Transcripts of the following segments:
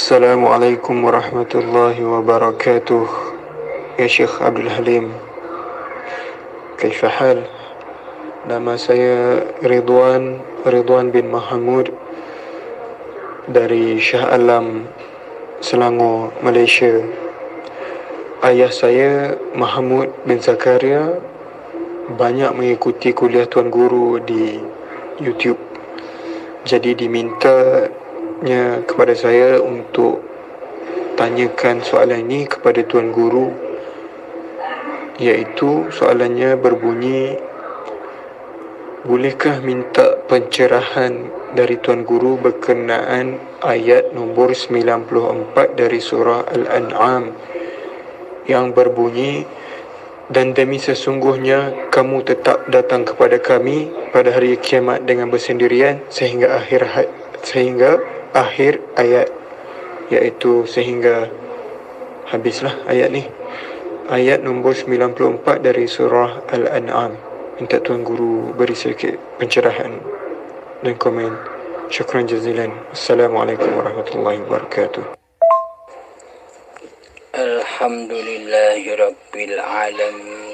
Assalamualaikum warahmatullahi wabarakatuh. Ya Syekh Abdul Halim, kaifahal? Nama saya Ridwan bin Mahmud dari Shah Alam, Selangor, Malaysia. Ayah saya Mahmud bin Zakaria banyak mengikuti kuliah Tuan Guru di YouTube. Jadi dimintanya kepada saya untuk tanyakan soalan ini kepada Tuan Guru, iaitu soalannya berbunyi, bolehkah minta pencerahan dari Tuan Guru berkenaan ayat nombor 94 dari surah Al-An'am yang berbunyi, dan demi sesungguhnya kamu tetap datang kepada kami pada hari kiamat dengan bersendirian sehingga akhir ayat, iaitu sehingga habislah ayat ni. Ayat nombor 94 dari surah Al-An'am. Minta Tuan Guru beri sedikit pencerahan dan komen. Syukran jazilan. Assalamualaikum warahmatullahi wabarakatuh. Alhamdulillahirabbil alamin.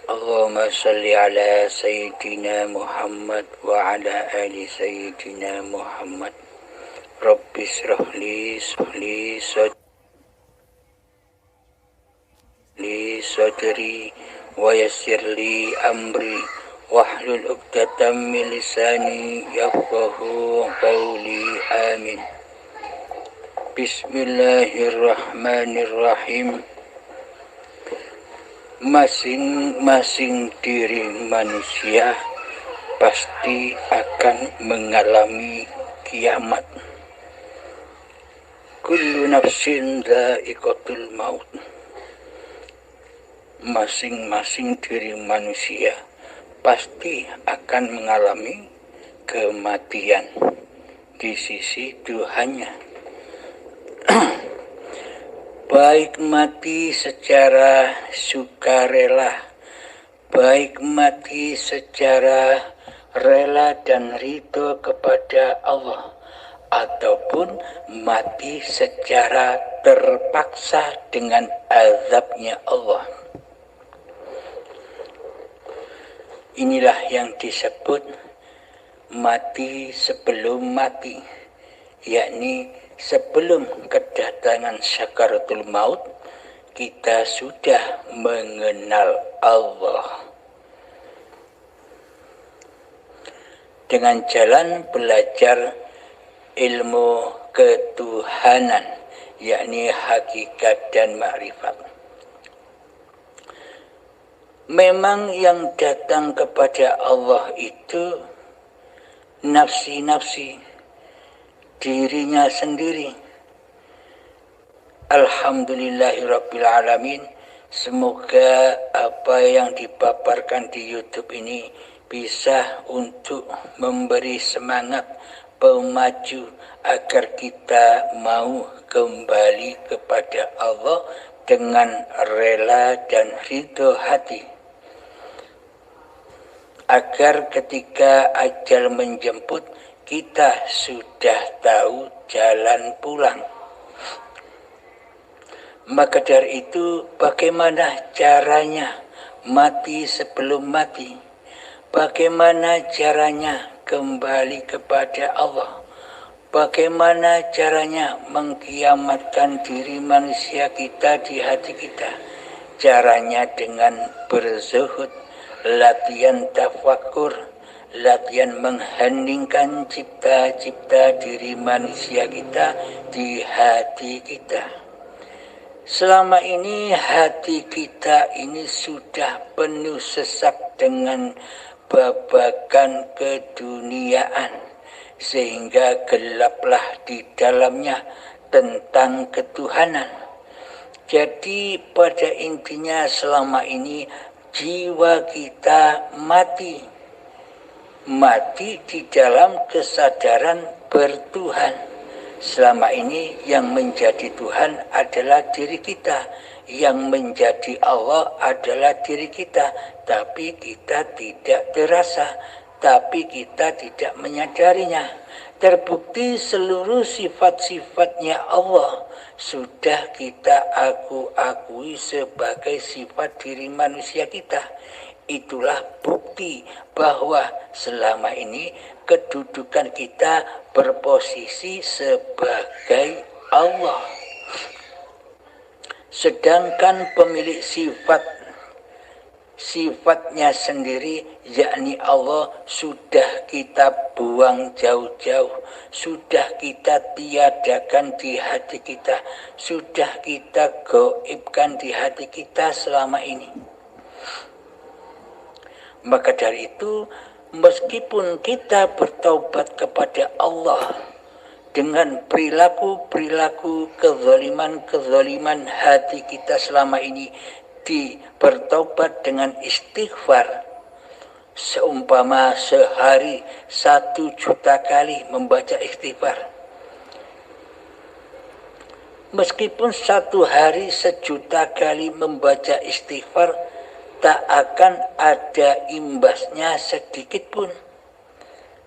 Allahumma salli ala sayyidina Muhammad wa ala ali sayyidina Muhammad. Rabbi shrah li sadri wa yassir li amri wahlul 'uqdatam min lisani yafqahu qawli. Amin. Bismillahirrahmanirrahim. Masing-masing diri manusia pasti akan mengalami kiamat. Kullu nafsin dha'iqatul maut. Masing-masing diri manusia pasti akan mengalami kematian di sisi Tuhannya. Baik mati secara sukarela, baik mati secara rela dan ridho kepada Allah, ataupun mati secara terpaksa dengan azabnya Allah. Inilah yang disebut mati sebelum mati, yakni sebelum kedatangan sakaratul maut, kita sudah mengenal Allah. Dengan jalan belajar ilmu ketuhanan, yakni hakikat dan ma'rifat. Memang yang datang kepada Allah itu nafsi-nafsi, dirinya sendiri. Alhamdulillahirabbil alamin. Semoga apa yang dipaparkan di YouTube ini bisa untuk memberi semangat pemaju agar kita mau kembali kepada Allah dengan rela dan ridho hati, agar ketika ajal menjemput kita sudah tahu jalan pulang. Maka dari itu, bagaimana caranya mati sebelum mati? Bagaimana caranya kembali kepada Allah? Bagaimana caranya mengkiamatkan diri manusia kita di hati kita? Caranya dengan berzuhud, latihan tafakur, latihan mengheningkan cipta-cipta diri manusia kita di hati kita. Selama ini hati kita ini sudah penuh sesak dengan babakan keduniaan, sehingga gelaplah di dalamnya tentang ketuhanan. Jadi pada intinya selama ini jiwa kita mati di dalam kesadaran bertuhan. Selama ini yang menjadi Tuhan adalah diri kita, yang menjadi Allah adalah diri kita, tapi kita tidak terasa. tapi kita tidak menyadarinya. Terbukti seluruh sifat-sifatnya Allah sudah kita akui sebagai sifat diri manusia kita. Itulah bukti bahwa selama ini kedudukan kita berposisi sebagai Allah. Sedangkan pemilik sifatnya sendiri, yakni Allah, sudah kita buang jauh-jauh, sudah kita tiadakan di hati kita, sudah kita gaibkan di hati kita selama ini. Maka dari itu, meskipun kita bertaubat kepada Allah dengan perilaku kezaliman hati kita selama ini, bertaubat dengan istighfar, seumpama sehari 1.000.000 kali membaca istighfar. Meskipun satu hari 1.000.000 kali membaca istighfar, tak akan ada imbasnya sedikit pun.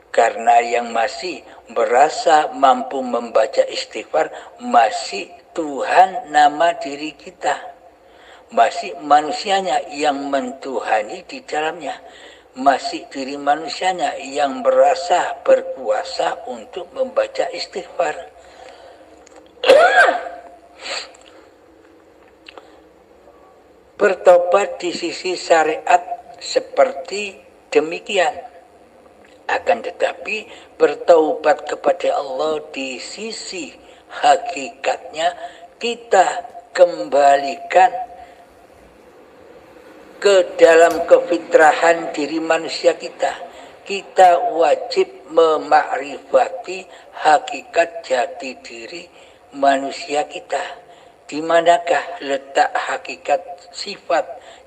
Karena yang masih merasa mampu membaca istighfar masih Tuhan nama diri kita. Masih manusianya yang mentuhani di dalamnya. Masih diri manusianya yang merasa berkuasa untuk membaca istighfar. Bertobat di sisi syariat seperti demikian. Akan tetapi bertaubat kepada Allah di sisi hakikatnya kita kembalikan ke dalam kefitrahan diri manusia kita. Kita wajib memakrifati hakikat jati diri manusia kita. Di manakah letak hakikat sifat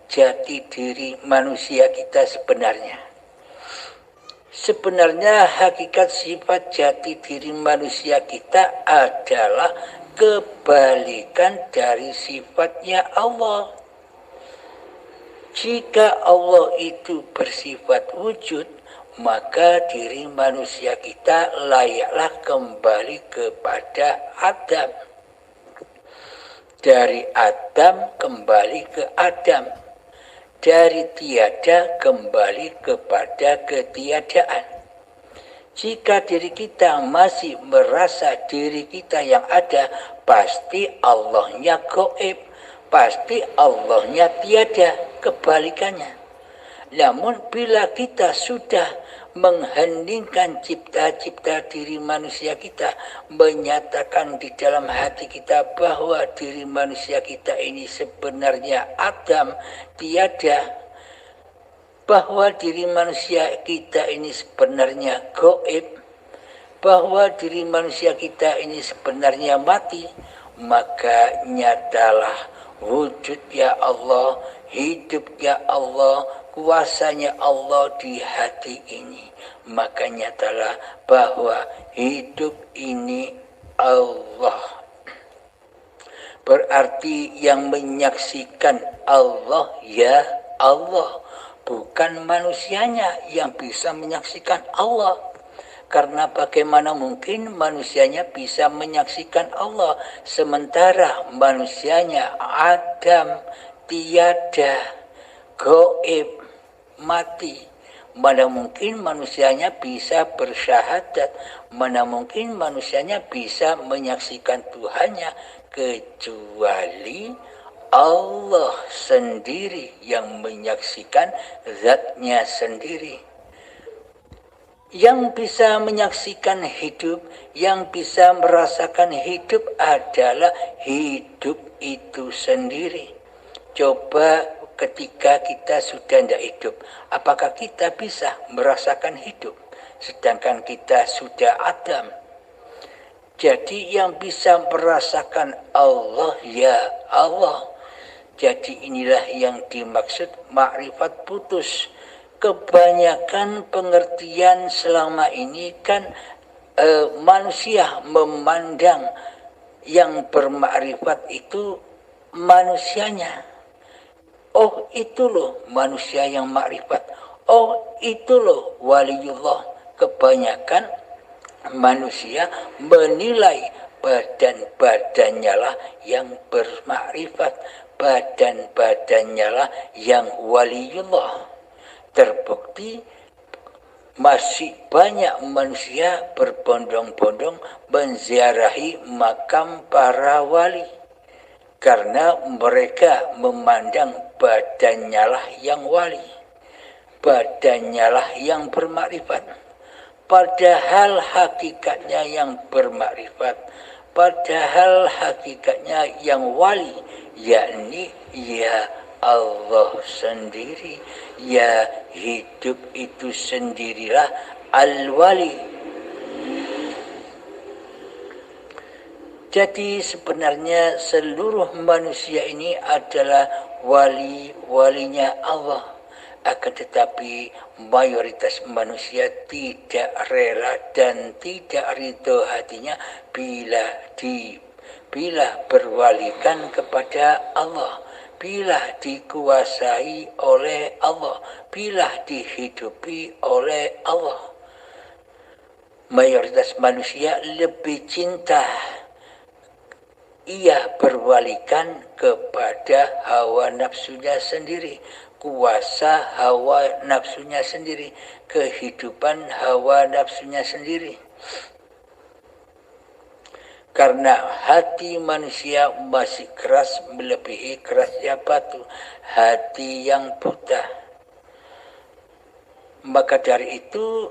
jati diri manusia kita sebenarnya? Sebenarnya hakikat sifat jati diri manusia kita adalah kebalikan dari sifatnya Allah. Jika Allah itu bersifat wujud, maka diri manusia kita layaklah kembali kepada Adam. Dari Adam kembali ke Adam. Dari tiada kembali kepada ketiadaan. Jika diri kita masih merasa diri kita yang ada, pasti Allahnya gaib, pasti Allahnya tiada, kebalikannya. Namun bila kita sudah mengheningkan cipta-cipta diri manusia kita, menyatakan di dalam hati kita bahwa diri manusia kita ini sebenarnya Adam, tiada, bahwa diri manusia kita ini sebenarnya gaib, bahwa diri manusia kita ini sebenarnya mati, maka nyatalah wujud ya Allah, hidup ya Allah, kuasanya Allah di hati ini. Maka nyatalah bahwa hidup ini Allah. Berarti yang menyaksikan Allah ya Allah, bukan manusianya yang bisa menyaksikan Allah. Karena bagaimana mungkin manusianya bisa menyaksikan Allah, sementara manusianya Adam, tiada, gaib, mati. Mana mungkin manusianya bisa bersyahadat, mana mungkin manusianya bisa menyaksikan Tuhannya, kecuali Allah sendiri yang menyaksikan zatnya sendiri. Yang bisa menyaksikan hidup, yang bisa merasakan hidup adalah hidup itu sendiri. Coba ketika kita sudah tidak hidup, apakah kita bisa merasakan hidup? Sedangkan kita sudah Adam. Jadi yang bisa merasakan Allah ya Allah. Jadi inilah yang dimaksud makrifat putus. Kebanyakan pengertian selama ini kan manusia memandang yang bermakrifat itu manusianya. Oh itu loh manusia yang makrifat. Oh itu loh waliullah. Kebanyakan manusia menilai badan-badannya lah yang bermakrifat, badan-badannya lah yang waliullah. Terbukti masih banyak manusia berbondong-bondong menziarahi makam para wali karena mereka memandang badannya lah yang wali, badannya lah yang bermakrifat. Padahal hakikatnya yang bermakrifat, padahal hakikatnya yang wali, yakni ya Allah sendiri, ya hidup itu sendirilah al-wali. Jadi sebenarnya seluruh manusia ini adalah wali-walinya Allah. Akan tetapi mayoritas manusia tidak rela dan tidak ridho hatinya bila berwalikan kepada Allah, bila dikuasai oleh Allah, bila dihidupi oleh Allah. Mayoritas manusia lebih cinta ia berwalikan kepada hawa nafsunya sendiri, kuasa hawa nafsunya sendiri, kehidupan hawa nafsunya sendiri. Karena hati manusia masih keras melebihi kerasnya batu, hati yang buta. Maka dari itu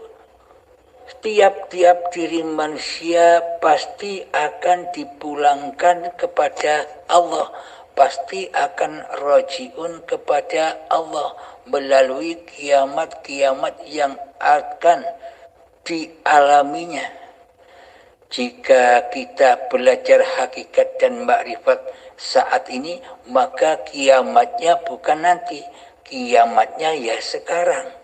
tiap-tiap diri manusia pasti akan dipulangkan kepada Allah, pasti akan rojiun kepada Allah melalui kiamat-kiamat yang akan dialaminya. Jika kita belajar hakikat dan makrifat saat ini, maka kiamatnya bukan nanti, kiamatnya ya sekarang.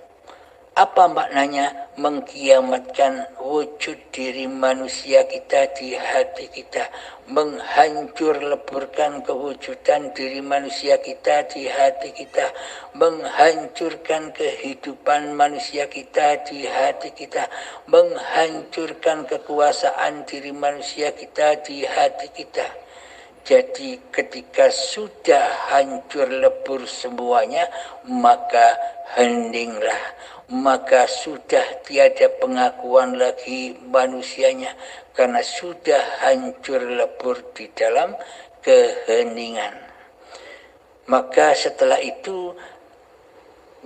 Apa maknanya mengkiamatkan wujud diri manusia kita di hati kita, menghancur leburkan kewujudan diri manusia kita di hati kita, menghancurkan kehidupan manusia kita di hati kita, menghancurkan kekuasaan diri manusia kita di hati kita. Jadi ketika sudah hancur lebur semuanya, maka heninglah, maka sudah tiada pengakuan lagi manusianya, karena sudah hancur lebur di dalam keheningan. Maka setelah itu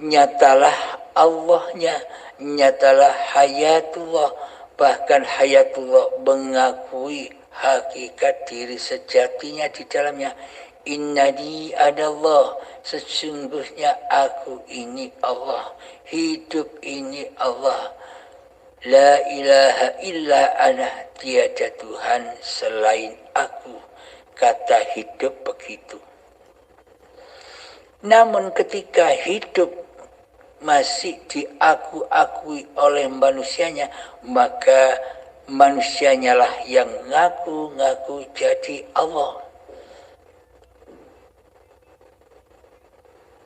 nyatalah Allahnya, nyatalah hayatullah, bahkan hayatullah mengakui hakikat diri sejatinya di dalamnya. Innani adallah, sesungguhnya aku ini Allah, hidup ini Allah. La ilaha illa ana, tiada Tuhan selain aku. Kata hidup begitu. Namun ketika hidup masih diakui oleh manusianya, maka manusianya lah yang ngaku-ngaku jadi Allah.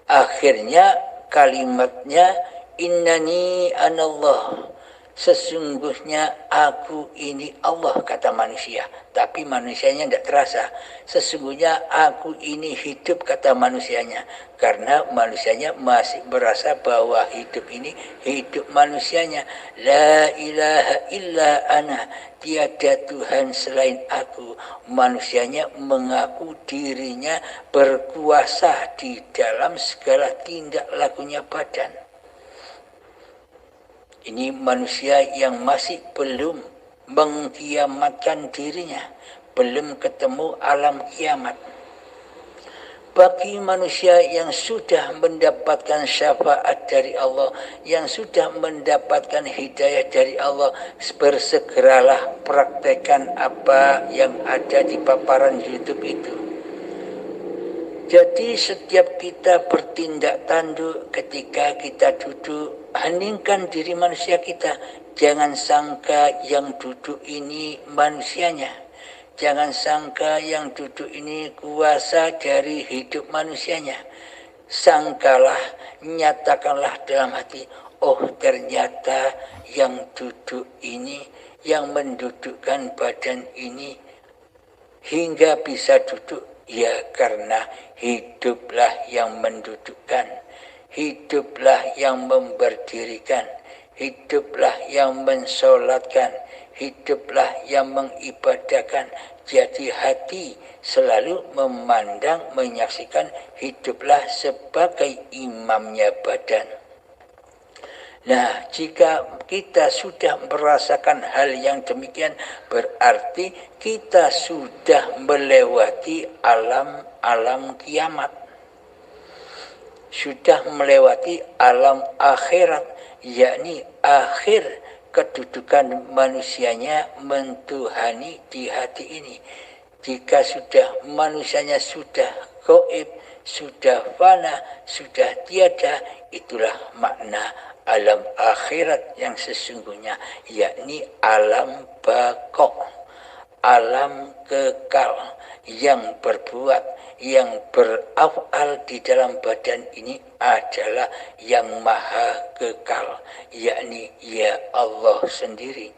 Akhirnya kalimatnya innani anallah, sesungguhnya aku ini Allah, kata manusia. Tapi manusianya tidak terasa. Sesungguhnya aku ini hidup, kata manusianya. Karena manusianya masih merasa bahwa hidup ini hidup manusianya. La ilaha illa ana, tiada Tuhan selain aku. Manusianya mengaku dirinya berkuasa di dalam segala tindak lakunya badan. Ini manusia yang masih belum mengkiamatkan dirinya, belum ketemu alam kiamat. Bagi manusia yang sudah mendapatkan syafaat dari Allah, yang sudah mendapatkan hidayah dari Allah, bersegeralah praktekkan apa yang ada di paparan YouTube itu. Jadi setiap kita bertindak tanduk ketika kita duduk, heningkan diri manusia kita. Jangan sangka yang duduk ini manusianya. Jangan sangka yang duduk ini kuasa dari hidup manusianya. sangkalah, nyatakanlah dalam hati, oh ternyata yang duduk ini, yang mendudukkan badan ini hingga bisa duduk, ya karena hiduplah yang mendudukkan, hiduplah yang memberdirikan, hiduplah yang mensolatkan, hiduplah yang mengibadahkan. Jadi hati selalu memandang, menyaksikan hiduplah sebagai imamnya badan. Nah, jika kita sudah merasakan hal yang demikian, berarti kita sudah melewati alam kiamat. Sudah melewati alam akhirat, yakni akhir kedudukan manusianya mentuhani di hati ini. Jika sudah manusianya sudah gaib, sudah fana, sudah tiada, itulah makna alam akhirat yang sesungguhnya, yakni alam baqo, alam kekal, yang berbuat, yang beraf'al di dalam badan ini adalah yang maha kekal, yakni ya Allah sendiri.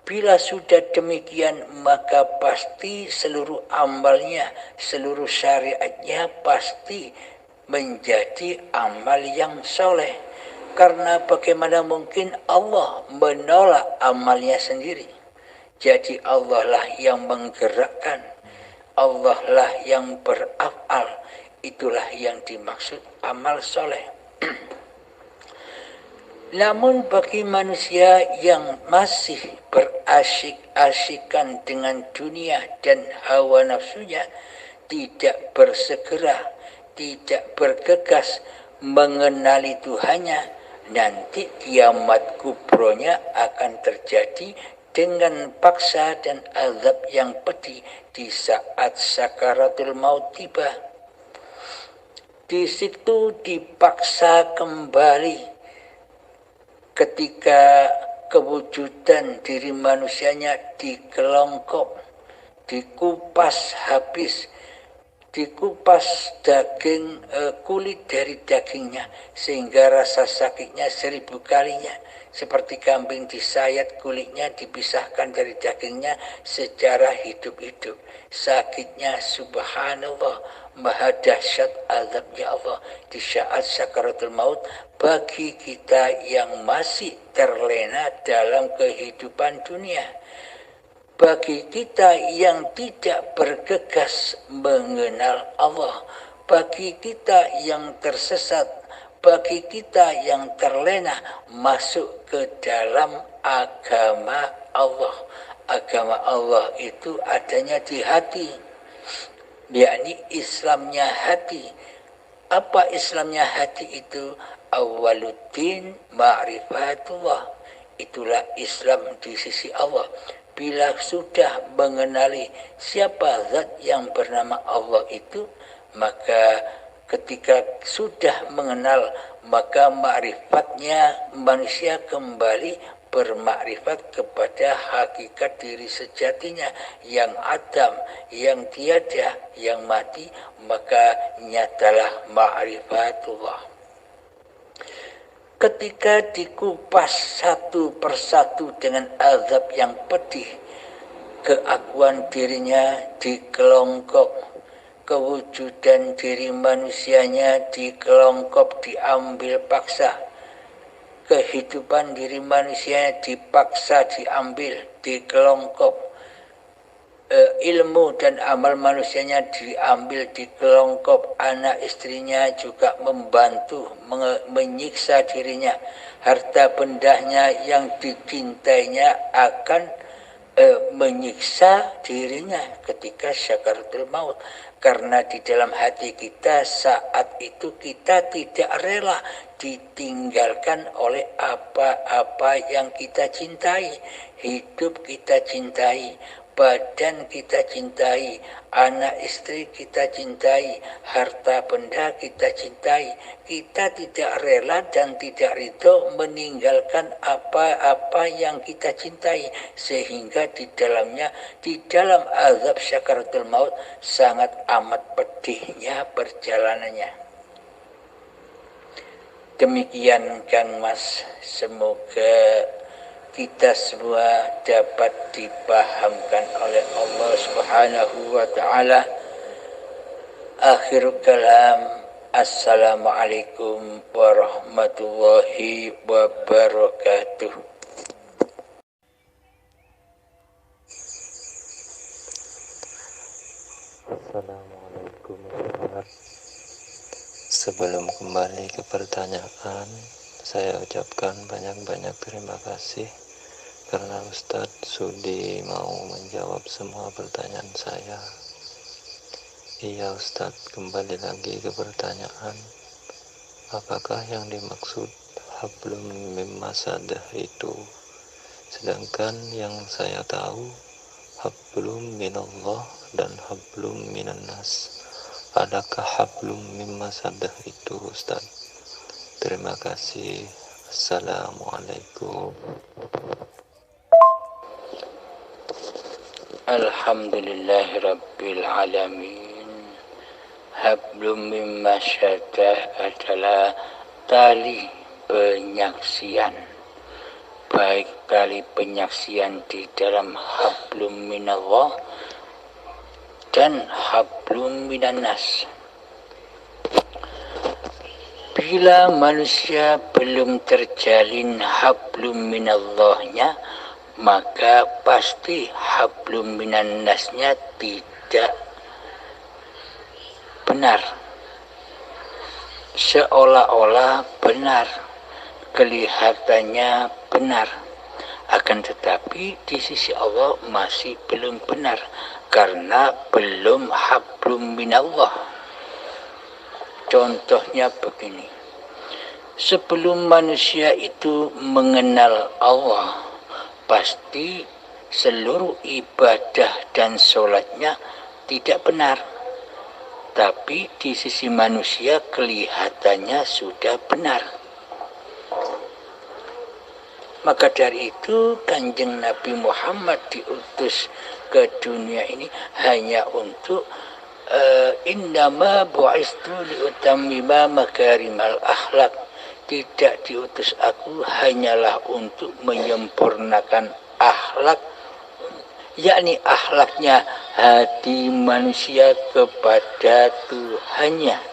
Bila sudah demikian, maka pasti seluruh amalnya, seluruh syariatnya pasti menjadi amal yang soleh. Karena bagaimana mungkin Allah menolak amalnya sendiri. Jadi Allah lah yang menggerakkan, Allah lah yang beraf'al. Itulah yang dimaksud amal soleh. Namun bagi manusia yang masih berasik-asikan dengan dunia dan hawa nafsunya, tidak bersegera, tidak bergegas mengenali Tuhannya, nanti kiamat kubronya akan terjadi dengan paksa dan azab yang pedih di saat sakaratul maut tiba. Di situ dipaksa kembali ketika kewujudan diri manusianya dikelongkop, dikupas habis, dikupas daging, kulit dari dagingnya, sehingga rasa sakitnya 1000 kalinya. Seperti kambing disayat, kulitnya dipisahkan dari dagingnya secara hidup-hidup. Sakitnya subhanallah, maha dahsyat azabnya Allah di saat sakaratul maut bagi kita yang masih terlena dalam kehidupan dunia. Bagi kita yang tidak bergegas mengenal Allah, bagi kita yang tersesat, bagi kita yang terlena masuk ke dalam agama Allah. Agama Allah itu adanya di hati, yakni Islamnya hati. Apa Islamnya hati itu? Awaluddin ma'rifatullah. Itulah Islam di sisi Allah. Bila sudah mengenali siapa zat yang bernama Allah itu, maka ketika sudah mengenal, maka ma'rifatnya manusia kembali bermakrifat kepada hakikat diri sejatinya yang adam, yang tiada, yang mati, maka nyatalah ma'rifatullah. Ketika dikupas satu persatu dengan azab yang pedih, keakuan dirinya dikelongkop, kewujudan diri manusianya dikelongkop, diambil paksa, kehidupan diri manusia dipaksa diambil, dikelongkop, ilmu dan amal manusianya diambil, dikelongkop, anak istrinya juga membantu menyiksa dirinya, harta bendanya yang dicintainya akan menyiksa dirinya ketika sakaratul maut. Karena di dalam hati kita saat itu kita tidak rela ditinggalkan oleh apa-apa yang kita cintai. Hidup kita cintai, badan kita cintai, anak istri kita cintai, harta benda kita cintai. Kita tidak rela dan tidak ridho meninggalkan apa-apa yang kita cintai, sehingga di dalamnya, di dalam azab sakaratul maut sangat amat pedihnya perjalanannya. Demikian Kang Mas, semoga kita semua dapat dipahamkan oleh Allah Subhanahu wa taala. Akhirul kalam, assalamualaikum warahmatullahi wabarakatuh. Assalamualaikum warahmatullahi wabarakatuh. Sebelum kembali ke pertanyaan, saya ucapkan banyak-banyak terima kasih karena Ustadz Sudi mau menjawab semua pertanyaan saya. Iya Ustadz, kembali lagi ke pertanyaan, apakah yang dimaksud hablum mim masadah itu? Sedangkan yang saya tahu hablum minallah dan hablum minan nas. Adakah hablum mim masadah itu Ustaz? Terima kasih. Assalamualaikum. Alhamdulillahirabbil alamin. Hablum mim masadah adalah tali penyaksian, baik tali penyaksian di dalam hablum minallah dan hablum minannas. Bila manusia belum terjalin hablum minallahnya, maka pasti hablum minannasnya tidak benar. Seolah-olah benar, kelihatannya benar, akan tetapi di sisi Allah masih belum benar karena belum hablum minallah. Contohnya begini, sebelum manusia itu mengenal Allah, pasti seluruh ibadah dan sholatnya tidak benar. Tapi di sisi manusia kelihatannya sudah benar. Maka dari itu Kanjeng Nabi Muhammad diutus ke dunia ini hanya untuk innama bu'istu liutammima makarimal akhlak. Tidak diutus aku hanyalah untuk menyempurnakan akhlak, yakni akhlaknya hati manusia kepada Tuhannya.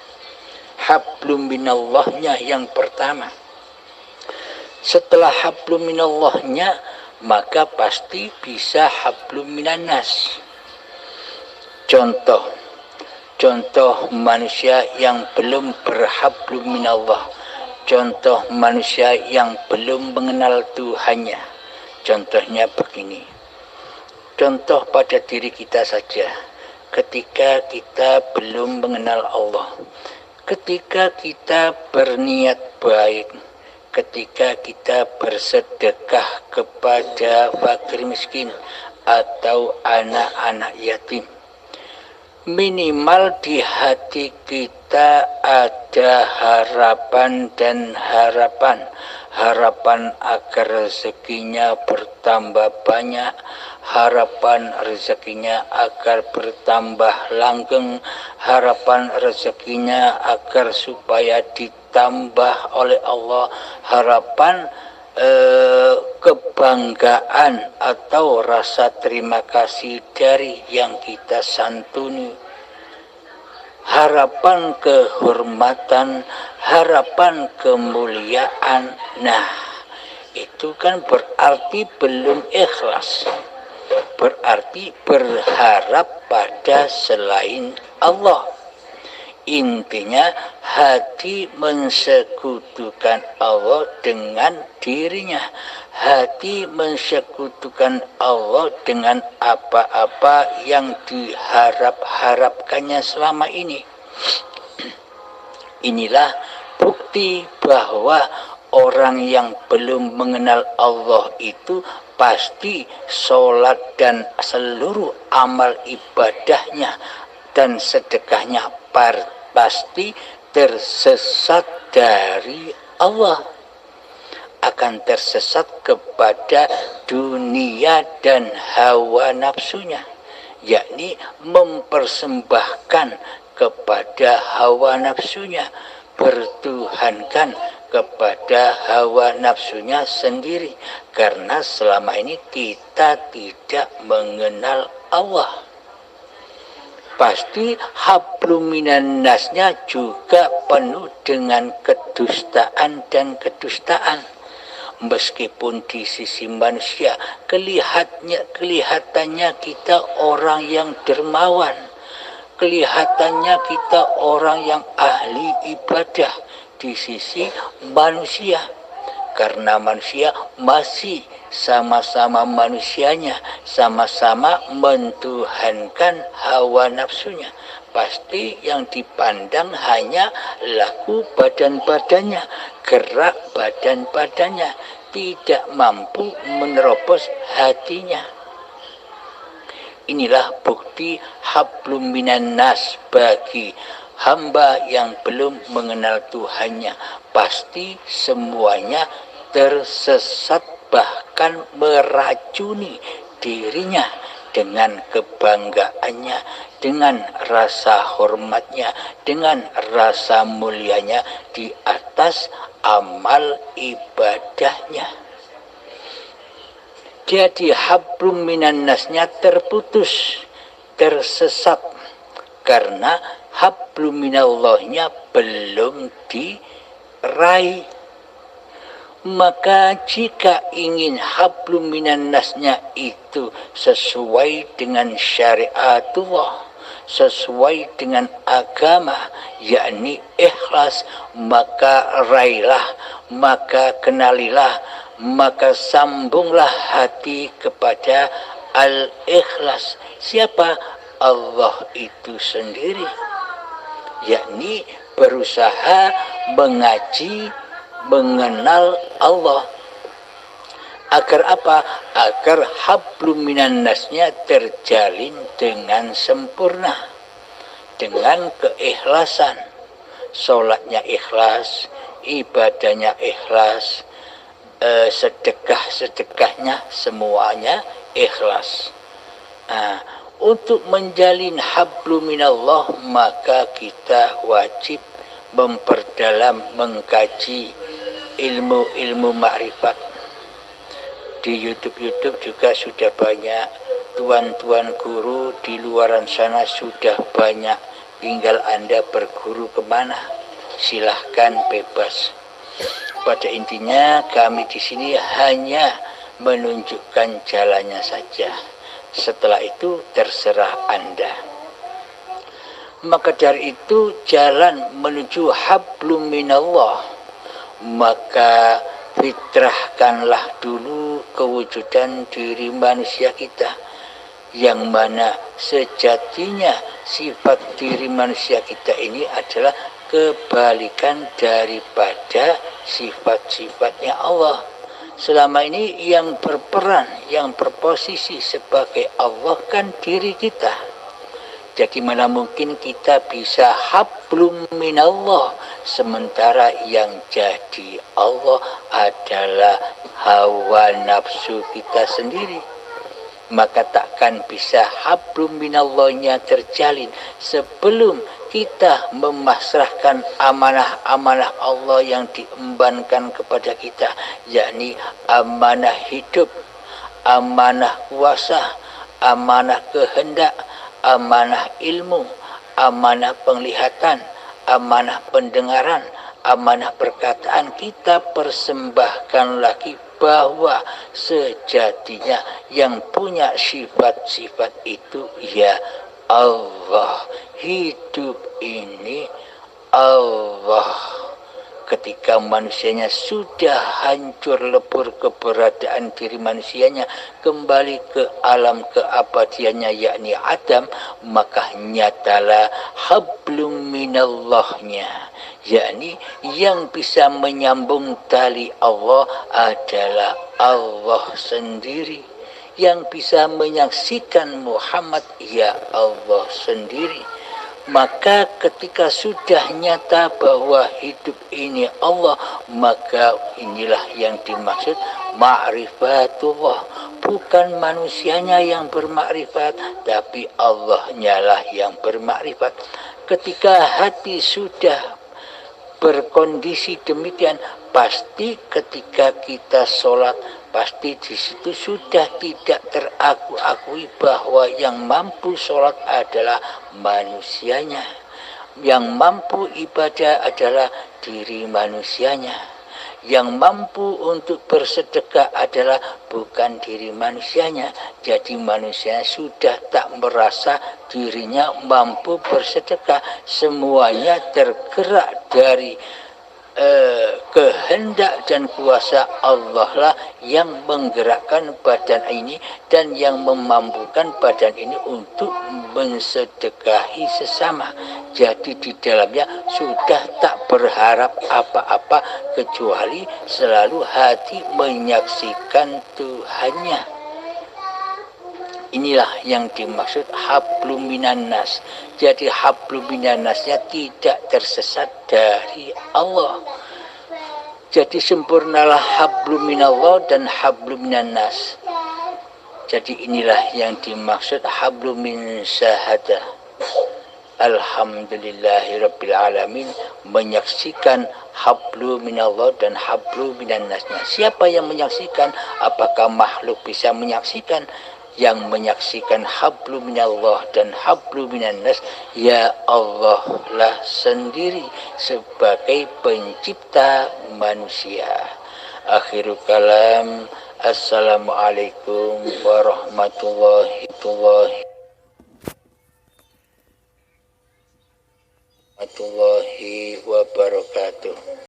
Hablum minallahnya yang pertama. Setelah hablum minallahnya, maka pasti bisa hablum minannas. Contoh manusia yang belum berhablum minallah, contoh manusia yang belum mengenal Tuhannya. Contohnya begini, contoh pada diri kita saja. Ketika kita belum mengenal Allah, ketika kita berniat baik, ketika kita bersedekah kepada fakir miskin atau anak-anak yatim, minimal di hati kita ada harapan dan harapan agar rezekinya bertambah banyak, harapan rezekinya agar bertambah langgeng, harapan rezekinya agar supaya ditambah oleh Allah, harapan kebanggaan atau rasa terima kasih dari yang kita santuni, harapan kehormatan, harapan kemuliaan. Nah, itu kan berarti belum ikhlas, berarti berharap pada selain Allah. Intinya hati mensekutukan Allah dengan dirinya, hati mensekutukan Allah dengan apa-apa yang diharap-harapkannya selama ini. Inilah bukti bahwa orang yang belum mengenal Allah itu pasti sholat dan seluruh amal ibadahnya dan sedekahnya pasti tersesat dari Allah, akan tersesat kepada dunia dan hawa nafsunya, yakni mempersembahkan kepada hawa nafsunya, bertuhankan kepada hawa nafsunya sendiri, karena selama ini kita tidak mengenal Allah. Pasti hablum minan nasnya juga penuh dengan kedustaan dan kedustaan. Meskipun di sisi manusia kelihatannya kita orang yang dermawan, kelihatannya kita orang yang ahli ibadah di sisi manusia, karena manusia masih sama-sama manusianya, sama-sama mentuhankan hawa nafsunya. Pasti yang dipandang hanya laku badan-badannya, gerak badan-badannya, tidak mampu menerobos hatinya. Inilah bukti hablum minan nas bagi hamba yang belum mengenal Tuhannya. Pasti semuanya tersesat, bahkan meracuni dirinya dengan kebanggaannya, dengan rasa hormatnya, dengan rasa mulianya di atas amal ibadahnya. Jadi hablum minan nasnya terputus, tersesat, karena hablum minallahnya belum diraih. Maka jika ingin hablum minan nasnya itu sesuai dengan syariatullah, sesuai dengan agama, yakni ikhlas, maka raihlah, maka kenalilah, maka sambunglah hati kepada al-ikhlas. Siapa? Allah itu sendiri, yakni berusaha mengaji, mengenal Allah. Agar apa? Agar hablum minan nasnya terjalin dengan sempurna, dengan keikhlasan. Sholatnya ikhlas, ibadahnya ikhlas, sedekah-sedekahnya semuanya ikhlas. Nah, untuk menjalin hablum minallah, maka kita wajib memperdalam, mengkaji ilmu-ilmu makrifat. Di YouTube juga sudah banyak tuan-tuan guru, di luaran sana sudah banyak. Tinggal Anda berguru kemana, silahkan bebas. Pada intinya kami di sini hanya menunjukkan jalannya saja. Setelah itu terserah Anda. Maka dari itu jalan menuju hablum minallah, maka fitrahkanlah dulu kewujudan diri manusia kita, yang mana sejatinya sifat diri manusia kita ini adalah kebalikan daripada sifat-sifatnya Allah. Selama ini yang berperan, yang berposisi sebagai Allah kan diri kita. Jadi mana mungkin kita bisa hablum minallah, sementara yang jadi Allah adalah hawa nafsu kita sendiri. Maka takkan bisa hablum minallahnya terjalin sebelum kita memasrahkan amanah-amanah Allah yang diembankan kepada kita, yakni amanah hidup, amanah kuasa, amanah kehendak, amanah ilmu, amanah penglihatan, amanah pendengaran, amanah perkataan. Kita persembahkan lagi bahwa sejatinya yang punya sifat-sifat itu ya Allah. Hidup ini Allah. Ketika manusianya sudah hancur lebur keberadaan diri manusianya, kembali ke alam keabadiannya yakni Adam, maka nyatalah hablum minallahnya, yakni yang bisa menyambung tali Allah adalah Allah sendiri. Yang bisa menyaksikan Muhammad ya Allah sendiri. Maka ketika sudah nyata bahwa hidup ini Allah, maka inilah yang dimaksud ma'rifatullah. Bukan manusianya yang bermakrifat, tapi Allahnya lah yang bermakrifat. Ketika hati sudah berkondisi demikian, pasti ketika kita sholat, pasti di situ sudah tidak teraku-akui bahwa yang mampu sholat adalah manusianya, yang mampu ibadah adalah diri manusianya, yang mampu untuk bersedekah adalah bukan diri manusianya. Jadi manusia sudah tak merasa dirinya mampu bersedekah. Semuanya tergerak dari kehendak dan kuasa Allah lah yang menggerakkan badan ini dan yang memampukan badan ini untuk mensedekahi sesama. Jadi di dalamnya sudah tak berharap apa-apa kecuali selalu hati menyaksikan Tuhannya. Inilah yang dimaksud hablum minan nas. Jadi hablum minan nasnya tidak tersesat dari Allah. Jadi sempurnalah hablum minallah dan hablum minan nas. Jadi inilah yang dimaksud hablum min syahadah. Alhamdulillahirabbil alamin, menyaksikan hablu minallah dan hablu minan nasnya. Siapa yang menyaksikan? Apakah makhluk bisa menyaksikan? Yang menyaksikan hablu minallah dan hablu minan nas, ya Allah lah sendiri sebagai pencipta manusia. Akhirul kalam, assalamualaikum warahmatullahi wabarakatuh.